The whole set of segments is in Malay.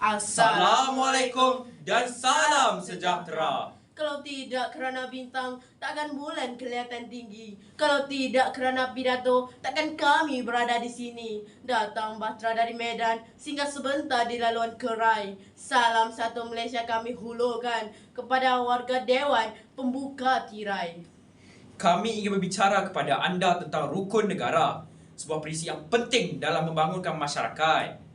Assalamualaikum dan salam sejahtera. Kalau tidak kerana bintang, takkan bulan kelihatan tinggi. Kalau tidak kerana pidato, takkan kami berada di sini. Datang bahtera dari Medan, singgah sebentar di laluan Kerai. Salam satu Malaysia kami hulurkan kepada warga Dewan Pembuka Tirai. Kami ingin berbicara kepada anda tentang rukun negara, sebuah prinsip yang penting dalam membangunkan masyarakat.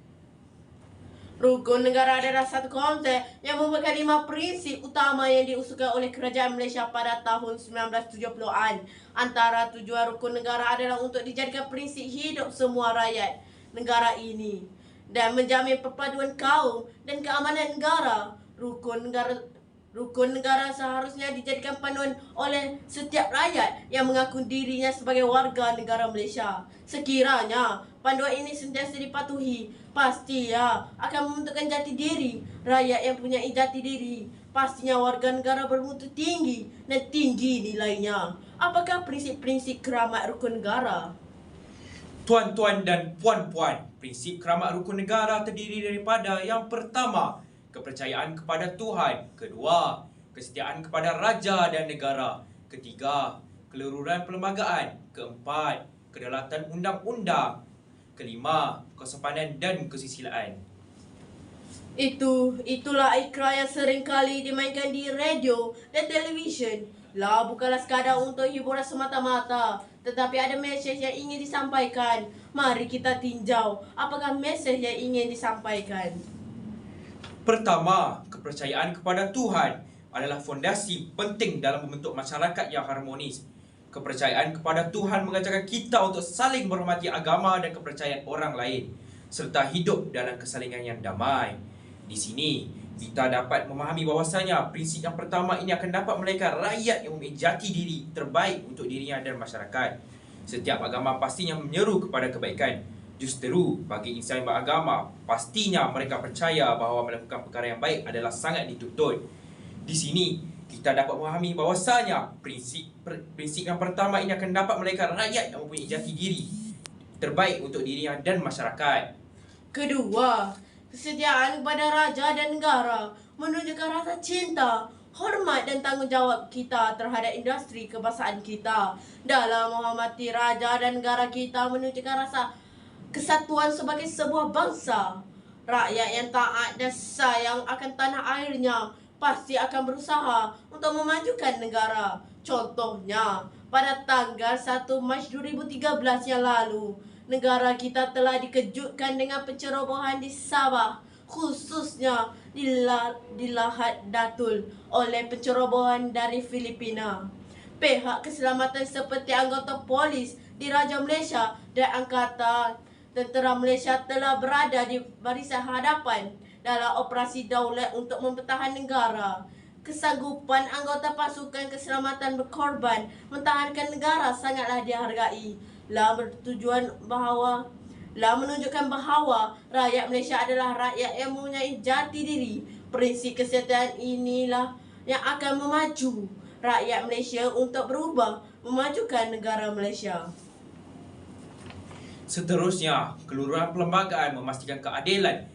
Rukun negara adalah satu konsep yang merupakan 5 prinsip utama yang diusulkan oleh Kerajaan Malaysia pada tahun 1970-an. Antara tujuan rukun negara adalah untuk dijadikan prinsip hidup semua rakyat negara ini dan menjamin perpaduan kaum dan keamanan negara. Rukun negara seharusnya dijadikan panduan oleh setiap rakyat yang mengaku dirinya sebagai warga negara Malaysia. Sekiranya panduan ini sentiasa dipatuhi, pastinya akan membentukkan jati diri. Rakyat yang punya jati diri, pastinya warga negara bermutu tinggi dan tinggi nilainya. Apakah prinsip-prinsip keramat rukun negara? Tuan-tuan dan puan-puan, prinsip keramat rukun negara terdiri daripada yang pertama, kepercayaan kepada Tuhan. Kedua, kesetiaan kepada raja dan negara. Ketiga, keluruhan perlembagaan. Keempat, kedaulatan undang-undang. Kelima, kesopanan dan kesusilaan. Itulah ikrar yang sering kali dimainkan di radio dan televisyen. Bukanlah sekadar untuk hiburan semata-mata, tetapi ada mesej yang ingin disampaikan. Mari kita tinjau apakah mesej yang ingin disampaikan. Pertama, kepercayaan kepada Tuhan adalah fondasi penting dalam membentuk masyarakat yang harmonis. Kepercayaan kepada Tuhan mengajarkan kita untuk saling menghormati agama dan kepercayaan orang lain, serta hidup dalam kesalingan yang damai. Di sini, kita dapat memahami bahawasanya prinsip yang pertama ini akan dapat melahirkan rakyat yang memiliki jati diri terbaik untuk dirinya dan masyarakat. Setiap agama pastinya menyeru kepada kebaikan. Justeru, bagi insan yang beragama, pastinya mereka percaya bahawa melakukan perkara yang baik adalah sangat dituntut. Di sini, kita dapat memahami bahawasanya prinsip yang pertama ini akan dapat melahirkan rakyat yang mempunyai jati diri terbaik untuk dirinya dan masyarakat. Kedua, kesetiaan kepada raja dan negara menunjukkan rasa cinta, hormat dan tanggungjawab kita terhadap industri kebangsaan kita. Dalam menghormati raja dan negara kita menunjukkan rasa kesatuan sebagai sebuah bangsa. Rakyat yang taat dan sayang akan tanah airnya pasti akan berusaha untuk memajukan negara. Contohnya, pada tanggal 1 Mac 2013 yang lalu, negara kita telah dikejutkan dengan pencerobohan di Sabah, khususnya di Lahad Datul oleh pencerobohan dari Filipina. Pihak keselamatan seperti anggota polis di Raja Malaysia dan Angkatan Tentera Malaysia telah berada di barisan hadapan dalam operasi daulat untuk mempertahankan negara. Kesanggupan anggota pasukan keselamatan berkorban mempertahankan negara sangatlah dihargai. Menunjukkan bahawa rakyat Malaysia adalah rakyat yang mempunyai jati diri. Prinsip kesetiaan inilah yang akan memaju rakyat Malaysia untuk berubah memajukan negara Malaysia. Seterusnya, keluruhan perlembagaan memastikan keadilan,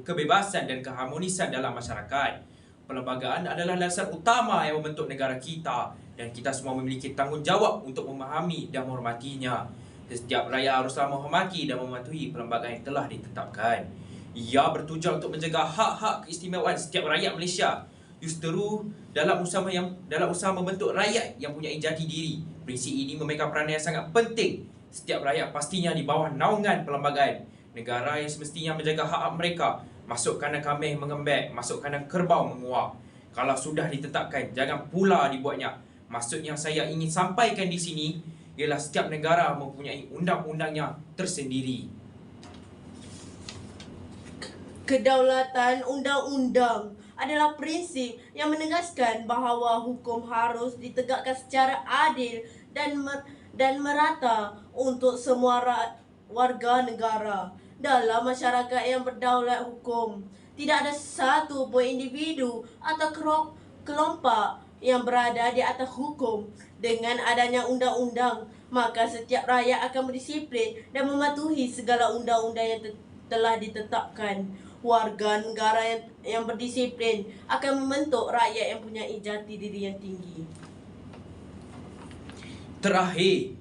kebebasan dan keharmonisan dalam masyarakat. Perlembagaan adalah dasar utama yang membentuk negara kita dan kita semua memiliki tanggungjawab untuk memahami dan menghormatinya. Setiap rakyat haruslah menghormati dan mematuhi perlembagaan yang telah ditetapkan. Ia bertujuan untuk menjaga hak-hak keistimewaan setiap rakyat Malaysia. Justeru dalam usaha membentuk rakyat yang punya jati diri. Prinsip ini memegang peranan yang sangat penting. Setiap rakyat pastinya di bawah naungan perlembagaan. Negara yang semestinya menjaga hak-hak mereka. Masuk kandang kambing mengembek, masuk kandang kerbau menguak. Kalau sudah ditetapkan, jangan pula dibuatnya. Maksud yang saya ingin sampaikan di sini ialah setiap negara mempunyai undang-undangnya tersendiri. Kedaulatan undang-undang adalah prinsip yang menegaskan bahawa hukum harus ditegakkan secara adil dan merata untuk semua warga negara. Dalam masyarakat yang berdaulat hukum, tidak ada satu pun individu atau kelompok yang berada di atas hukum. Dengan adanya undang-undang, maka setiap rakyat akan berdisiplin dan mematuhi segala undang-undang yang telah ditetapkan. Warga negara yang berdisiplin akan membentuk rakyat yang punya jati diri yang tinggi. Terakhir,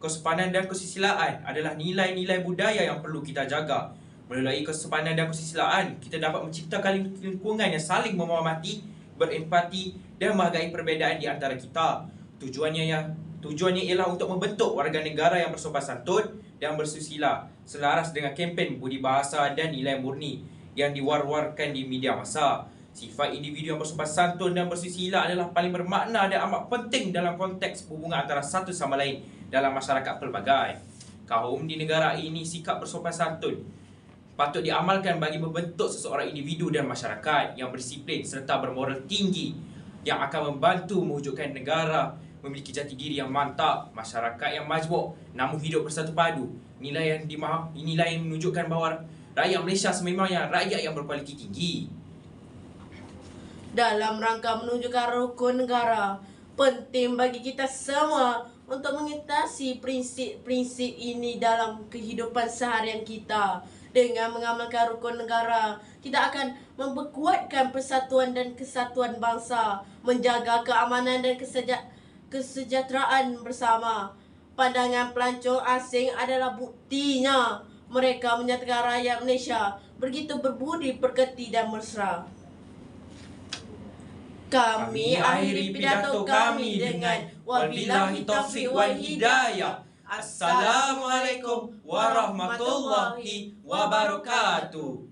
kesepadan dan kesusilaan adalah nilai-nilai budaya yang perlu kita jaga. Melalui kesepadan dan kesusilaan, kita dapat menciptakan lingkungan yang saling menghormati, berempati dan menghargai perbezaan di antara kita. Tujuannya ialah untuk membentuk warga negara yang bersopan santun dan bersusila, selaras dengan kempen budi bahasa dan nilai murni yang diwar-warkan di media massa. Sifat individu yang bersopan santun dan bersusila adalah paling bermakna dan amat penting dalam konteks hubungan antara satu sama lain dalam masyarakat pelbagai. Kaum di negara ini sikap bersopan santun patut diamalkan bagi membentuk seseorang individu dan masyarakat yang berdisiplin serta bermoral tinggi yang akan membantu mewujudkan negara memiliki jati diri yang mantap, masyarakat yang majmuk namun hidup bersatu padu. Nilai yang menunjukkan bahawa rakyat Malaysia sememangnya rakyat yang berkualiti tinggi. Dalam rangka menunjukkan rukun negara, penting bagi kita semua untuk mengatasi prinsip-prinsip ini dalam kehidupan seharian kita. Dengan mengamalkan rukun negara, kita akan memperkuatkan persatuan dan kesatuan bangsa, menjaga keamanan dan kesejahteraan bersama. Pandangan pelancong asing adalah buktinya. Mereka menyatakan rakyat Malaysia begitu berbudi pekerti dan mesra. Kami akhiri pidato kami dengan wabillahi taufiq wal hidayah. Assalamualaikum warahmatullahi wabarakatuh.